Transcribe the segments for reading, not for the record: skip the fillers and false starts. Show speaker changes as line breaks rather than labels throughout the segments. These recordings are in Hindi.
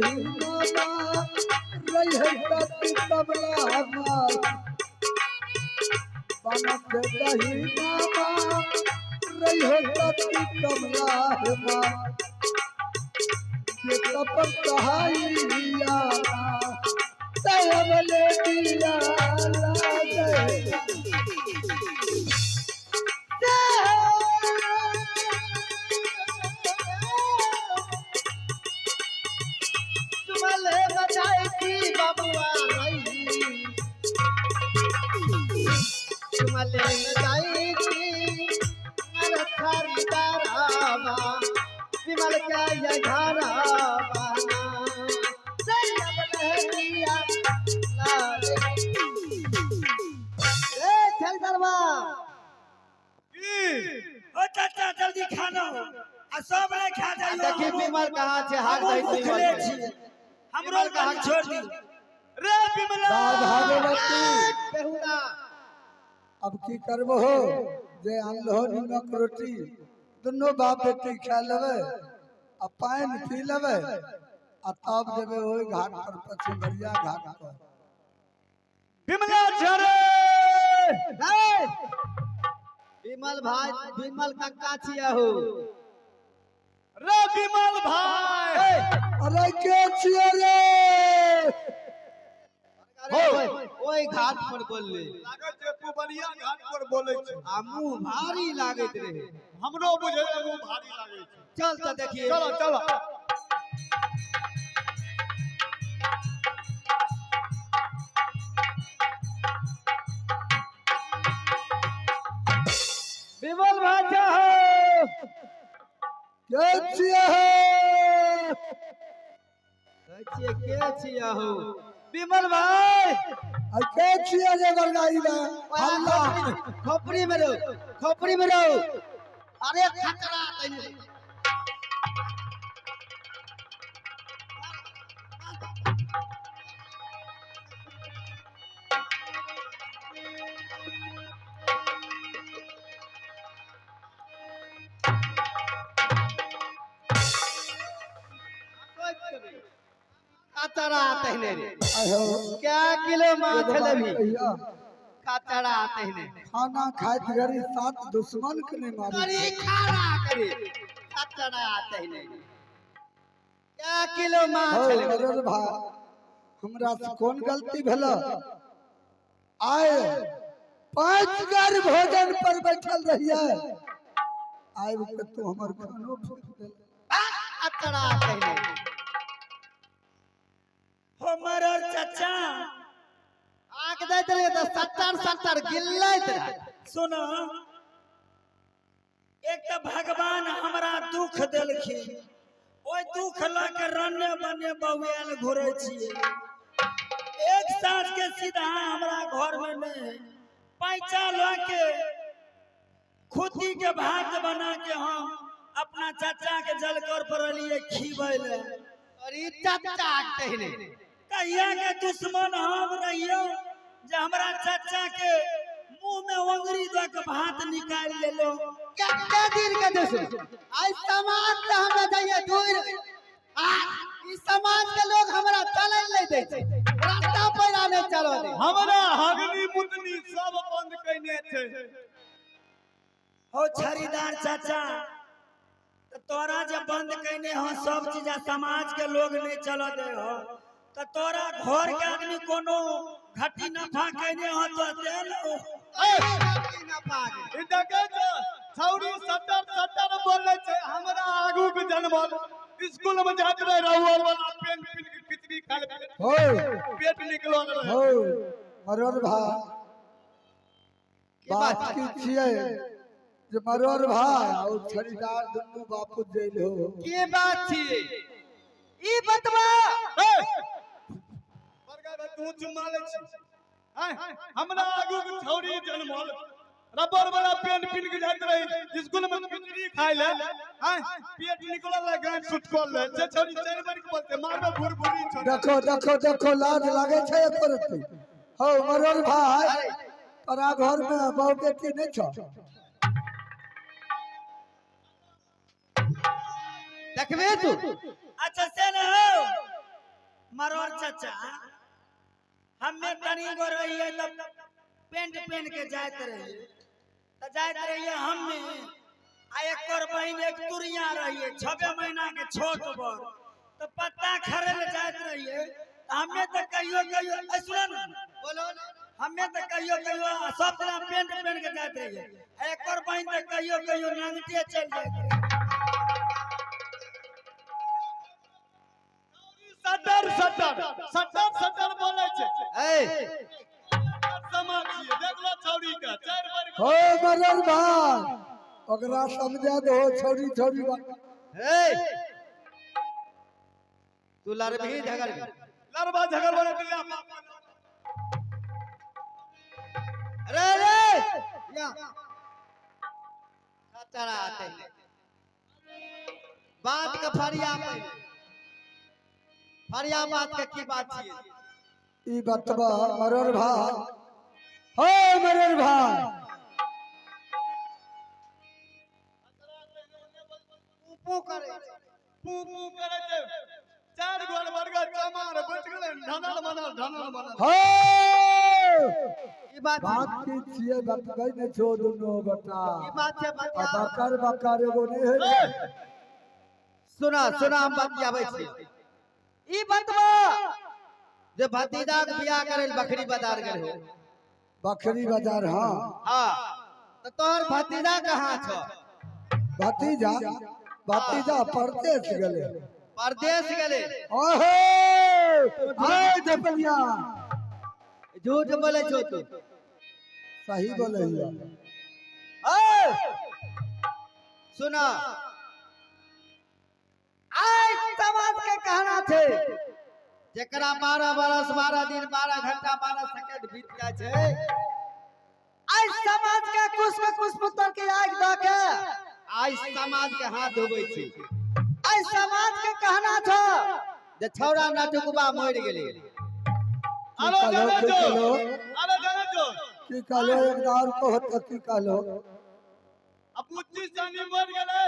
दही नामा रही है तती कमला हमार बन के दही नामा रही है तती कमला हमार ये कपड़ कहाइया तयबले दिया लागे
तुम्हारे बचाई की बबुआ रही तुम्हारे बचाई की मेरा खरीदारावा विमल का ये घरा बना सैयद लहरिया लागे ए चल दरवा
ओ चाचा जल्दी खाना आ सब ले खा जाइयो
देखी विमल कहां छे हाथ
हम
दई
भूखले छी हमरो कहां छोड़ दी रे बिमला
भागवती
बेहुदा
अब की करबो हो जे अनलो निमक रोटी दोनों बाप बेटी खा लेवे आ पानी पी लेवे आ तब जेबे ओई घाट पर पछिमरिया घाट पर
बिमला झरे
विमल भाई विमल कक्का छिया हो
रे बिमल भाई
अरे के छिए रे
ओई घाट पर बोलले
लागत जे तू बलिया घाट पर बोलै छी
आ मुंह भारी लागत रहे
हमरो बुझे मुंह भारी लागे छै
चल त देखिए
चलो चलो
विमल भाचा हो
के छिए
कहिए के छिया हो विमल भाई
आ के छिए रे बरगाई में अल्लाह
खोपड़ी में रहो अरे खतरा तैने खतरा तैने रे
आहो
क्या किलो माछ लेबी
कहिया
खतरा तैने
खाना खाइत घरी साथ दुश्मन के नहीं मारी
करी खारा करी खतरा तैने क्या किलो माछ
हो
लेबी
मरल भाई हमरा से कौन गलती भेल आए 5 घर भोजन पर बैठल रहिए आए के तू हमर खानो फूक दे
खतरा तैने
हमर और चाचा
आग दैत रहे तो 70 गिल्लैत रहे
सुनो एक तो भगवान हमरा दुख देलखिन ओई दुख ला के रन्ने बने बउएल घुरे छिए एक साँझ के सीधा हमरा घर में नहीं पैसा ला के खुदी के भात बना के हम अपना चाचा के जलकर पर लिए खीबै ले
अरे चाचा कहने
कहिया के दुश्मन हम रहियो जे हमरा चाचा के मुंह में उंगली दे के भात निकाल लेलो
क्या दिन के दुश्मन आज समाज से हमें जाइए दूर आ इस समाज के लोग हमरा चले नहीं दे छै रास्ता पर आने चलो दे
हमरा हगनी मुतनी सब बंद कइने छै हो छरीदार चाचा तो तोरा जे बंद कइने हो सब चीज समाज के लोग नहीं चलो दे हो तो तोरा घर के आदमी कोनो घटी नफा कइने हो तो दे लो
ना पागे
ई देखे छ छौरी 70 बोले छै हमरा आगू के जन्मल स्कूल में जात रहे रहुआ वाला पेन पिन के खिचड़ी खा ले
हो
पेट निकलो रहे
हो मरल भाई बात की छिए जे मरल भाई और छरीदार दुनू बापू जेल हो
की बात छी ई बतवा
बरगा तू चुमा ले छी हमरा आगू के छौरी जन्मल रबर वाला पेन पिन के जात रही स्कूल में खिचड़ी खाए ले पेट निकलल है गांठ सुट कर ले जे छौरी चार बार के बोलते मारबे भुरभुरी छोड़
देखो देखो देखो लाज लागे छै करते हो मरल भाई तोरा घर में बहु बेटी नहीं छो
देखबे तू
अच्छा से न हो मरोर चाचा हमें तनी गो रहिए तब पेंट पहन के जाते रहिए तो जाते रहिए हमें आ एक और बहन एक तुरिया रहिए 6 महीना के छोट बर तो पत्ता खरे ले जाते रहिए हमें तो कहियो कहियो सुन
बोलो
हमें तो कहियो कहियो सब तरह पेंट पहन के जाते रहिए एक और बहन तो कहियो कहियो नंगटे चल जाते
सटर सटर सटर सटर बोले छे
ए
समाज छिए देख लो छौरी का 4 बार
हो मरल भाई ओकरा समझा दो छोरी छोरी बात
ए तू लड़बी झगड़बी
लड़बा झगड़ बोले दिया
अरे रे या खतरा आते बात का फरिया बात का की बात छिए
ई बतबा मरल भाई हो मरल भाई
ऊपो करे
पू करे छे 4 गोल वर्ग चमार बच गेले ढनल बनल
हो
ई बात
बात की छिए बतबै ने छो दुनो बता
ई बात से बतिया
बकर बकर एगो नहीं है
सुना हम बतियाबै छी ई बतवा जे भतीजा के बियाह करे बकरी बाजार गए हो
बकरी बाजार हाँ
हां तो तोहर भतीजा कहां छ
भतीजा भतीजा परदेश गेले
परदेश गेले
ओहो हाय जपलिया
झूठ बोले छो तू
सही बोले हिया
ए सुना आज समाज के कहना थे जेकरा 12 बरस 12 दिन 12 घंटा 12 सेकंड बीत जाए छे आज समाज के कुछ पुत्र के आग द के आज समाज के हाथ धोबै छी आज समाज के कहना था जे छौरा नटुकबा मर गेले
आलो जाने जो की
कहलो एक दार को होत की कहलो
अब 25 जानी मर गेले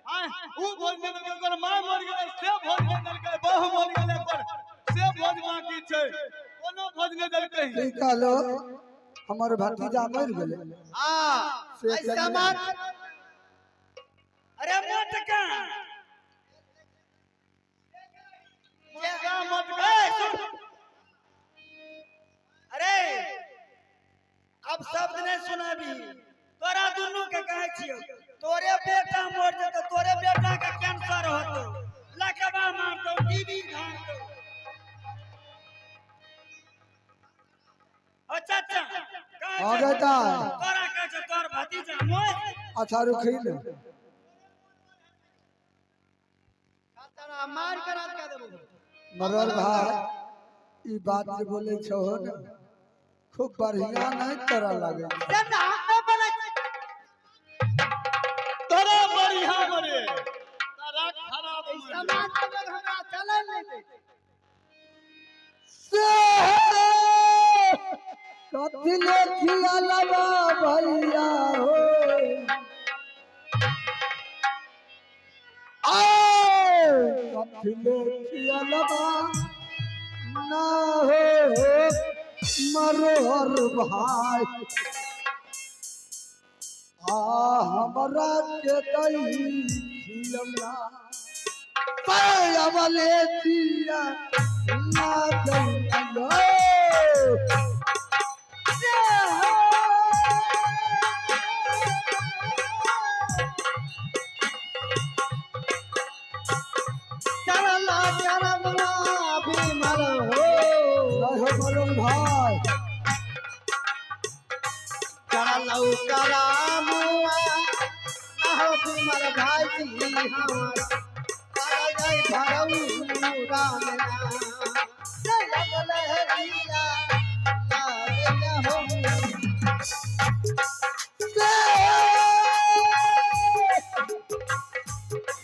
हां ऊ भोज में ओकर मां मर गेले से भोज में देलकै बहु मर गेले पर से भोज बाकी छै कोनो भोज ने देलकै
की कहलो हमर भतीजा मर गेले
हां आज समाज
अरे मोटका
मत
अरे अब शब्द नहीं सुनाबी तोरा दुनू के कहे छियो तोरे बेटा मर जतो तोरे बेटा के कैंसर होतो लकबा मारतो टीबी धारतो ओ चाचा
आ बेटा
तोरा कहे छ तोर भतीजा मोर
अच्छा रुखी ने
खतरा मार कर रात का देबो
मरल भाई ई बात जे बोले छो न खूब बढ़िया नहीं तोरा लागे
जन्ना न बोले
तोरा बढ़िया मरे तारा खराब मरे
समाज के लोग हमरा चलन नहीं दे
कथी ले खिया लबा भैया हो कथी ले खिया लबा ना हो मरोहर भाई हमरा के दई खिलौना पायवले दिया ना गइलो
चला करबना भी मर हो
हो मरल भाई
चला करामुआ ना हो भी मर भाई हमार चला जाई भरऊ राम नाम चला बोले हरिया लागे हो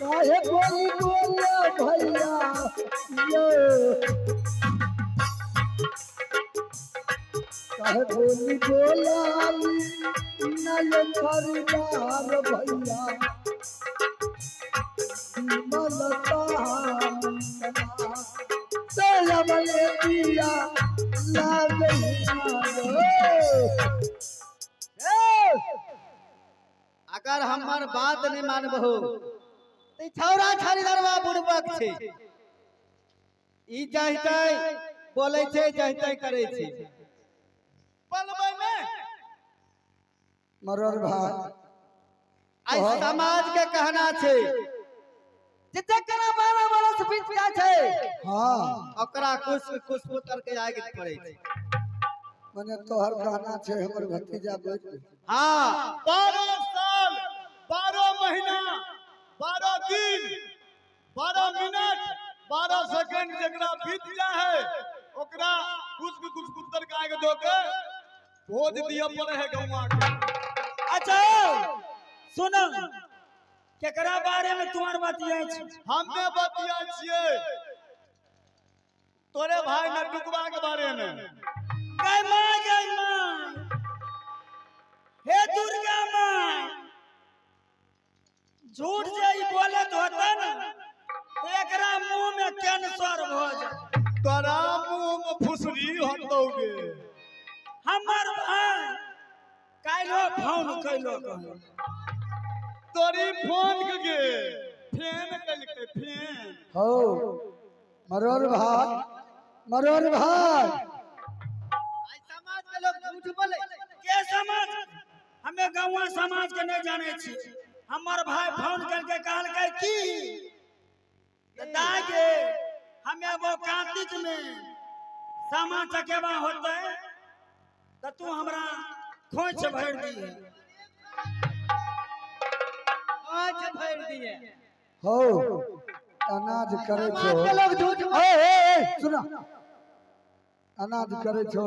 काहे बोली बोला भैया यो काहे बोली बोला नय खरीदार भैया मलता अबले पिया लागई
अगर हमर बात नहीं मानबहो तो छौरा छरीदरवा बुड़बक छे ई चाहते बोले छे चाहते करे छे
पलबै ने
मरोर भाई
आई समाज के कहना छे जकरा 12 बरस बीत जा छे
हाँ
ओकरा कुछ पुत्र के आगे पड़े छे
मने तोहर कहना छे हमर भतीजा बोल
हां
12 साल 12 महीना 12 दिन 12 मिनट 12 सेकंड जकरा बीत जा है ओकरा कुछ पुत्र के आगे दो के भोज दिया पड़े है गौवा के।
अच्छा सुनो केकरा बारे में तुम्हार बतिया छी
हमें बतिया छिए तोरे भाई नटुकवा के बारे में।
गई मां हे दुर्गा मां झूठ जे ई बोले तो होता ना तो एकरा मुंह में कैंसर हो जाए
तोरा मुंह में फुसरी होतोगे।
हमर भाई काइलो फोन कैलो कहो
तोरी फोन के गे फेन कलके फेन
हो मरोर भाई
आई समाज के लोग झूठ बोले
के समाज हमें गांव समाज के नहीं जाने छी हमर भाई फोन करके कहलकै की दागे हमें वो कार्तिक में सामा चकेवा होते तो तू हमरा खोच भर दिए
आज भर दिए
हो अनाज करे छो
समाज के लोग झूठ
सुना अनाज करे छो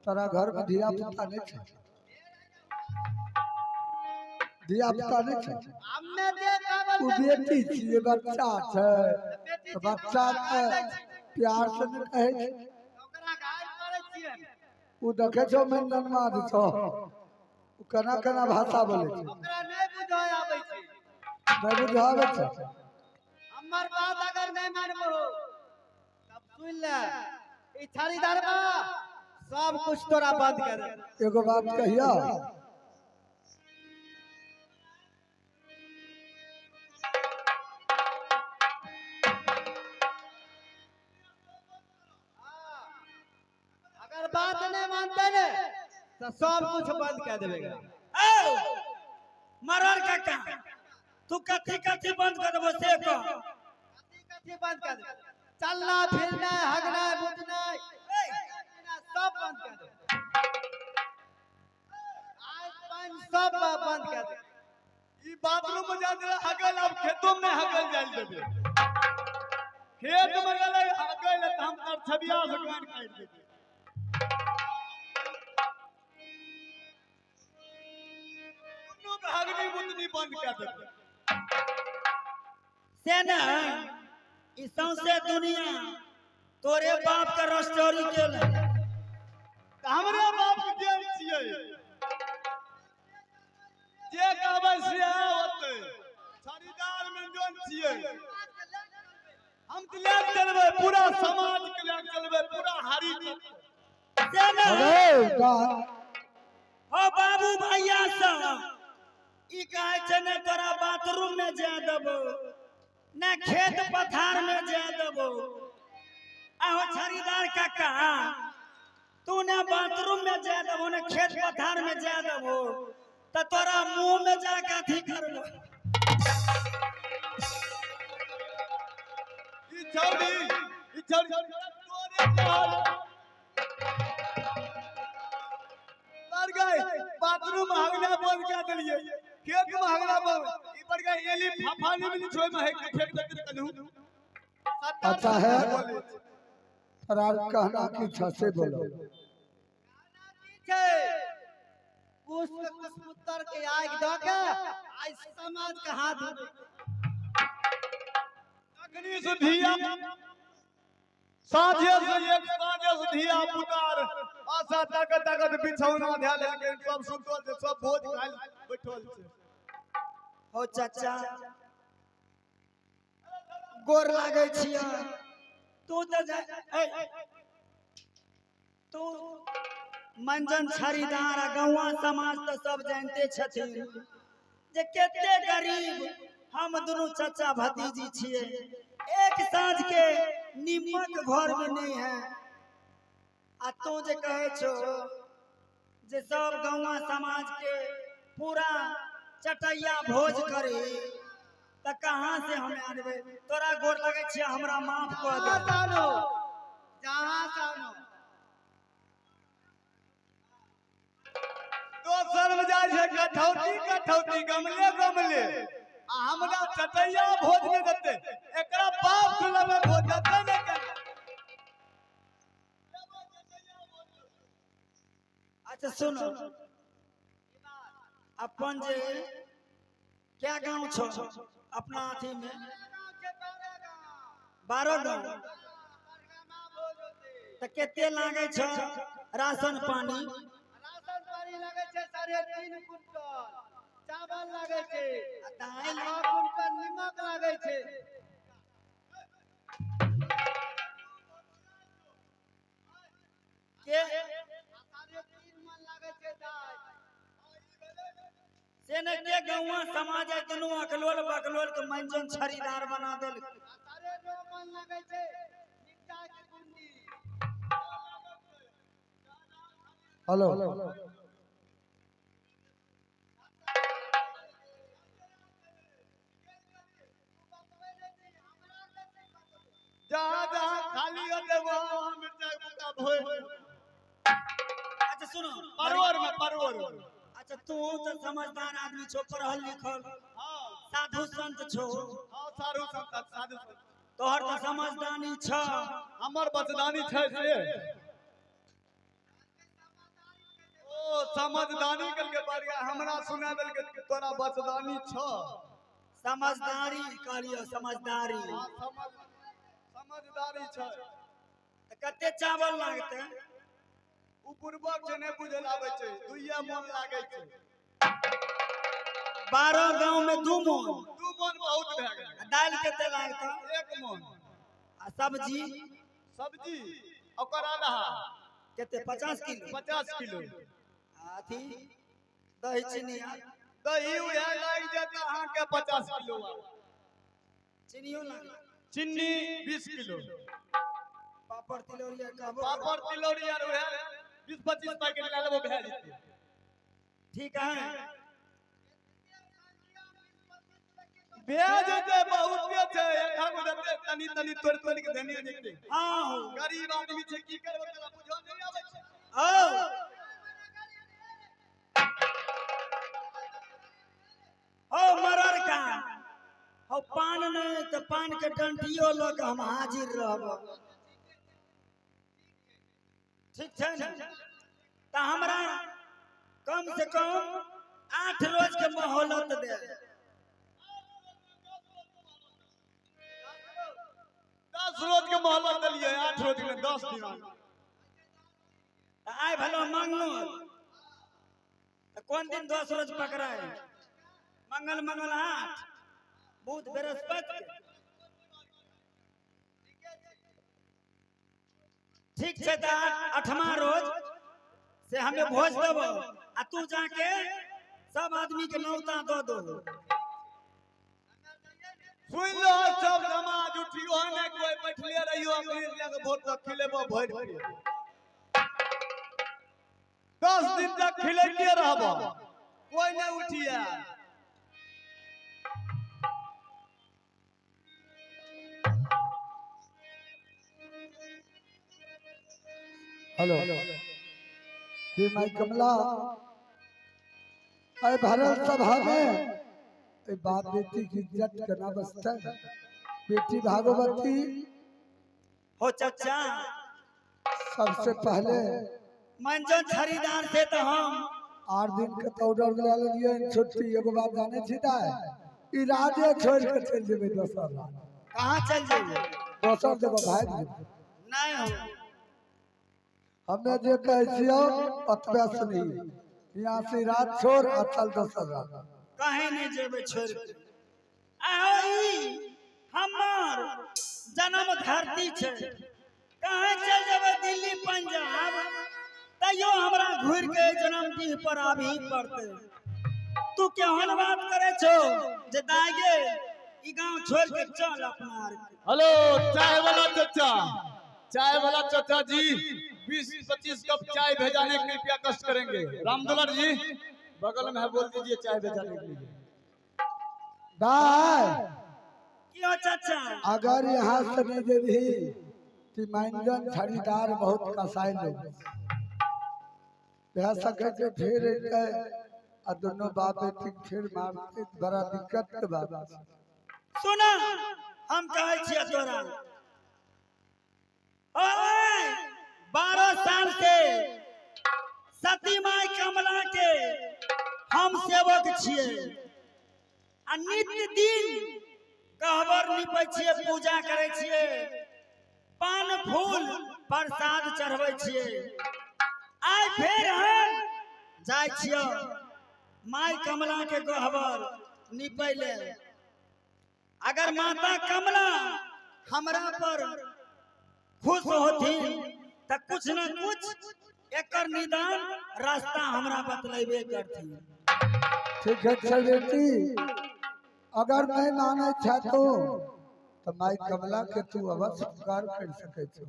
तोरा घर में धिया पुता नहीं छे धिया पुता नहीं छे
हमने देखा
उ बेटी छिए बच्चा छे तो बच्चा के प्यार से न कहे छे
ओकरा गाय करे छिए
उ देखे छो मेंदन माद छो उ केना केना भाषा बोले छे
ओकरा नहीं बुझाय आबै छै
नहीं बुझावे छे
हमर बात अगर नहीं मानबो तब सुन ले ई छरीदरवा सब कुछ तोरा बंद कर दे
एगो बात कहिया
अगर बात नहीं मानते ने तो सब कुछ बंद कर देबेगा
ओ मरर काका तू कथी कथी बंद कर देबो से कह
कथी बंद कर दे चलना फिरना हगना बुझना सब बंद कर दे आज पानी सब बंद कर दे
ई बाथरूम में जा दे हगल अब खेतों में हगल जाल देबे खेत में गले हगल त हम तर छबिया से काट काट देबे नु हगनी मुंदनी बंद कर देबे
से न ई सौंसे दुनिया तोरे बाप के रस्टोरी केल
हमरे बाप के देन छिए जे कहबै से होतै खरीदार में जोन छिए हम के ले चलबै पूरा समाज के ले चलबै पूरा हारी
से न
अरे का
ओ बाबू भैया सब ई कहे छै ने तोरा बाथरूम में जा देबो न खेत पथार में जा देबो आहो खरीदार काका तू न बाथरूम में जा देबो न खेत पथार में जा देबो त तोरा मुंह में जा के अथी करबो
ई छौरी तोरे चाल तर गए बाथरूम हगला बोल के देलिए खेत में हगला बोल ई पर गए एली फाफानी में छोय में है फेंक देते कनु
अच्छा है तोरा कहना की छ से बोलो
छै कुछ पुत्र के आग द के आज समाज के हाथ धो
अग्नि से धिया साझे से एक साझे से धिया पुकार आशा ताकत बिछौना ध्या लेके सब सुतल छै सब भोज खाइ बैठल छै
ओ चाचा गोर लागे छियै तू तो तू मंजन खरीदार गौवा समाज तो सब जानते छथिन जे केते गरीब हम दोनों चाचा भतीजी छिए। एक साँझ के नीमक घर में नहीं है आ तू जे कहे छो जे सब गौवा समाज के पूरा चटैया भोज करे त कहां से हम आनबे। तोरा गोर लगे छे हमरा माफ कर दे।
जहां सानो
तो शर्म जाय छै कठौती कठौती गमले गमले आ हमरा चटैया भोज के देते एकरा बाप चूल्हा में भोज देते ने केना।
अच्छा सुनो अपन जे क्या गांव छो अपना अथी में 12 गांव त केते लागे छ राशन पानी।
राशन पानी लगे छे 3.5 कुंटल चावल लगे छे
दाल
2 कुंटल नमक लगे छे
के
3.5 मन लगे छे दाल
से ने के गौवा समाज है दुनू अकलोल बकलोल के मंजन खरीदार बना देल।
9.5 मन लगे छे निपटा के कुंडी।
हेलो
जहां जहां खाली होते वहां मिर्चा बुका भोज।
अच्छा सुनो
परवर में परवर।
अच्छा तू तो समझदार आदमी छो पढ़ल लिखल
हां
साधु संत छो
हां साधु संत साधु संत
तोहर तो समझदानी छ
हमर बचदानी छै से ओ समझदानी कल के बारिया हमरा सुना देल के तोरा बचदानी छ।
समझदारी कहलियो समझदारी
हां समझदारी छै।
त कते चावल लागते
उ पूर्वक जे नै बुझल आबै छै 2 मन लागे छै।
12 गांव में 2 मन
2 मन बहुत भए गेल।
दाल केते लागते
1 मन
आ सब्जी
सब्जी ओकर आधा
केते 50 किलो
50 किलो
अथी दही चीनी
दही उहे लाग जात अहाँ के 50 किलो
चीनियो लाग
चीनी 20 किलो
पापड़ तिलौरी कहबो
पापड़ तिलौरी आर उहे 20-25 पैकेट ले लेबो भए जेतै।
ठीक है
भए जेतै बहुत छै एकरा को देतै तनी तनी तोड़ तोड़ के देने जेतै।
हां हो
गरीब आदमी छै की करबो तोरा बुझो नहीं आबै छै।
ओ ओ मरर का हो पान नहीं तो पान के डंटियो लग हम हाजिर रहब। ठीक है ना तो हमरा कम से कम 8 रोज के मोहलत दे।
10 रोज के मोहलत देलिए 8 रोज में 10 दिन
आय भलो मांगनो कौन दिन 10 रोज पकड़ाए मंगल मंगल 8 बुध बृहस्पति ठीक है तो 8वां रोज से हमें भोज देबो आ तू जाके सब आदमी के न्योता दो दो।
सुन लो सब समाज उठियो ने कोई बैठले रहियो अंग्रेज लगे भोट तक खिलेबो भोर के 10 दिन तक खिलेते रहबो कोई नहीं उठिया।
हेलो ये माई कमला अरे भारत सभा में ए बाप बेटी की इज्जत करना बसता है। बेटी भागवती
हो चाचा
सबसे पहले
मंजन खरीदार थे तो हम
8 दिन के ऑर्डर ले लिए छुट्टी एगो बात जाने सीधा है ई राजे छोड़ के चल जेबे दोसर
कहाँ चल जाइए
दोसर जगह भाग जेबे
नहीं हो
हमें जे कहियो अतबे से नहीं यहाँ से रात छोड़ और चल दोसर रात
कहीं नहीं जेबे छोड़ के। आओ ई हमार जन्म धरती छे कहाँ चल जावे दिल्ली पंजाब तैयो हमरा घूर के जन्मदिन पर आबी पड़ते। तू केहन बात करे छो जे दागे ई गांव छोड़ के चल अपना आर के।
हेलो चाय वाला चाचा जी 20-25 कप चाय भेजाने के लिए कृपया कष्ट करेंगे। रामदुलार जी बगल में है, बोल दीजिए चाय भेजाने के लिए।
दाय
क्यों चाचा?
अगर यहाँ से नहीं देवी कि मंजन खरीदार बहुत कसाई लोग यह सके के फिर और दोनों बाप बेटी फिर मारते बड़ा दिक्कत के बात।
सुना हम कहे छिए तोरा ओए 12 साल से सती माई कमला के हम सेवक छिए आ नित्य दिन कहबर निपै छिए, पूजा करे छिए, पान फूल प्रसाद चढ़बै छिए। आइ फेर हम जाय छिए माई कमला के गहबर निपै ले। अगर माता कमला हमरा पर खुश होती तो कुछ न कुछ एकर निदान रास्ता हमरा बतलेबे करती।
ठीक है बेटी, अगर मैं माने चाहतो तो माई कमला के तू अवश्य उपकार कर सके छो।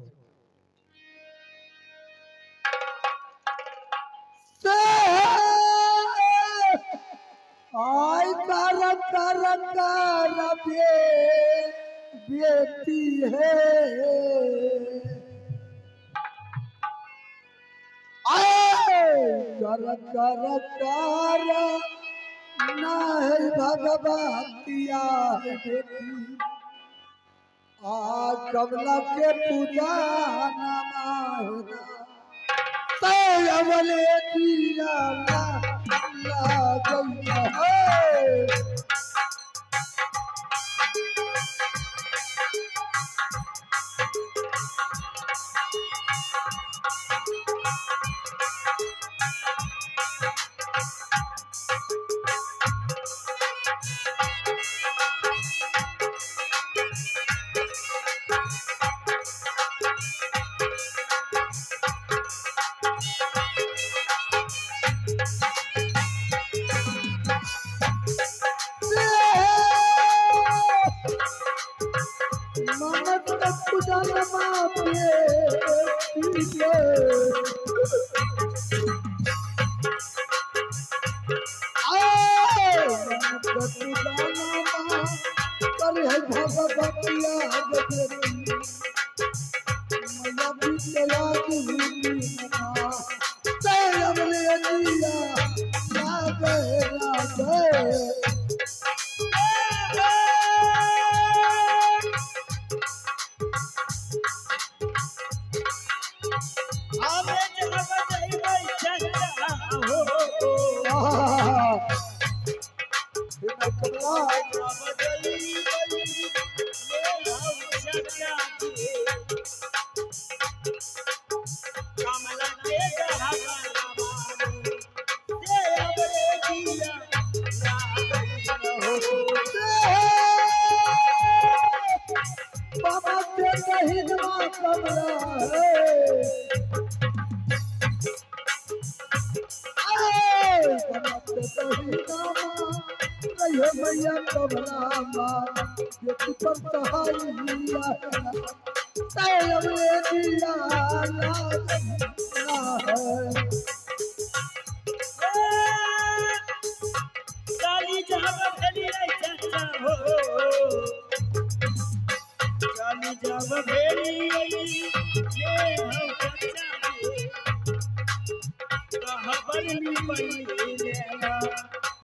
आई कर बेटी है कर ना है भगवतिया है बेटी आ कमला के पूजा नमाना अवले दिया ला गई है। मैया कमला पर
काली जहाँ पर चली आई चाचा हो